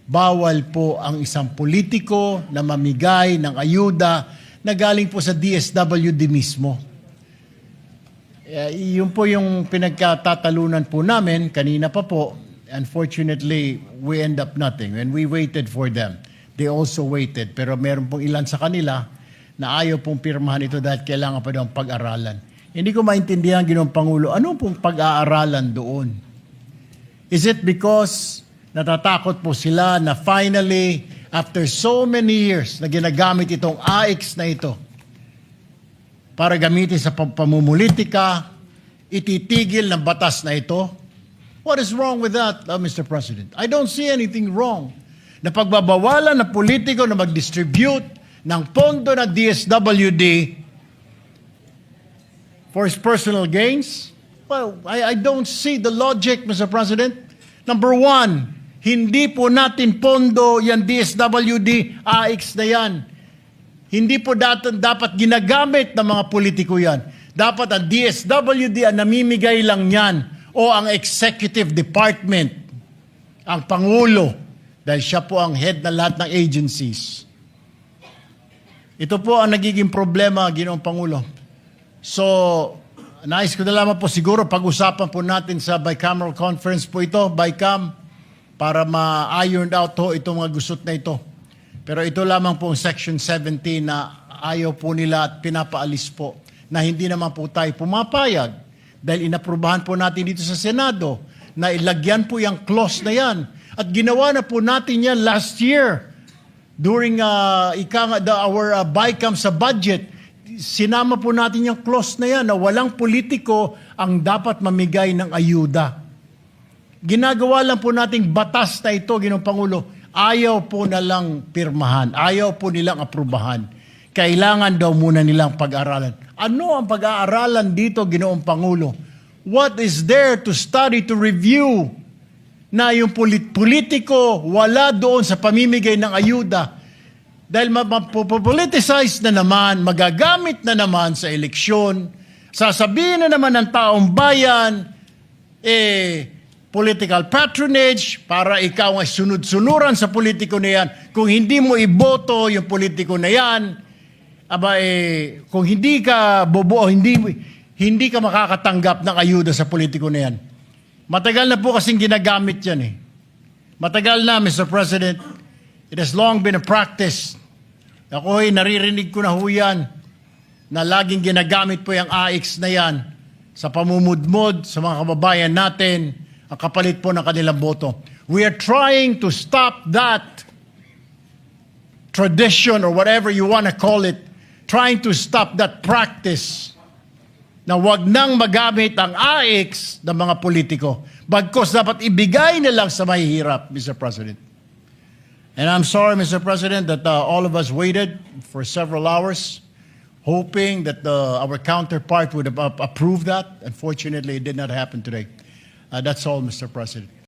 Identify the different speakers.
Speaker 1: bawal po ang isang politiko na mamigay ng ayuda na galing po sa DSWD mismo. Yun po yung pinagkatatalunan po namin kanina pa po. Unfortunately, we end up nothing. When we waited for them, they also waited. Pero meron pong ilan sa kanila na ayaw pong pirmahan ito dahil kailangan pa daw pag-aralan. Hindi ko maintindihan, Ginoong Pangulo, ano pong pag-aaralan doon? Is it because natatakot po sila na finally, after so many years na ginagamit itong AIX na ito para gamitin sa pamumulitika, ititigil ng batas na ito? What is wrong with that, Mr. President? I don't see anything wrong na pagbabawalan ng politiko na mag-distribute ng pondo ng DSWD for his personal gains. Well, I don't see the logic, Mr. President. Number one, hindi po natin pondo yan DSWD, AIX na yan. Hindi po dapat ginagamit ng mga politiko yan. Dapat ang DSWD ang namimigay lang yan o ang executive department, ang Pangulo, dahil siya po ang head ng lahat ng agencies. Ito po ang nagiging problema, Ginoong Pangulo. So, nais ko na lamang po siguro pag-usapan po natin sa bicameral conference po ito, BICAM, para ma-ironed out ho itong mga gusot na ito. Pero ito lamang po ang Section 17 na ayaw po nila at pinapaalis po na hindi naman po tayo pumapayag dahil inaprubahan po natin dito sa Senado na ilagyan po yung clause na yan. At ginawa na po natin yan last year during our BICAM sa budget. Sinama po natin yung clause na yan na walang politiko ang dapat mamigay ng ayuda. Ginagawa lang po nating batas na ito, Ginoong Pangulo, ayaw po nalang pirmahan, ayaw po nilang aprubahan. Kailangan daw muna nilang pag-aralan. Ano ang pag-aaralan dito, Ginoong Pangulo? What is there to study, to review na yung politiko wala doon sa pamimigay ng ayuda? Dahil mapopoliticize na naman, magagamit na naman sa eleksyon, sasabihin na naman ng taong bayan, political patronage, para ikaw ay sunod-sunuran sa politiko na yan. Kung hindi mo iboto yung politiko na yan, kung hindi ka bobo, hindi ka makakatanggap ng ayuda sa politiko na yan. Matagal na po kasing ginagamit yan eh. Matagal na, Mr. President. It has long been a practice. Ako'y naririnig ko na ho yan na laging ginagamit po yung AIX na yan sa pamumudmod sa mga kababayan natin, ang kapalit po ng kanilang boto. We are trying to stop that tradition or whatever you want to call it, trying to stop that practice na wag nang magamit ang AIX ng mga politiko. Bagkos dapat ibigay na lang sa mahihirap, Mr. President. And I'm sorry, Mr. President, that all of us waited for several hours, hoping that our counterpart would approve that. Unfortunately, it did not happen today. That's all, Mr. President.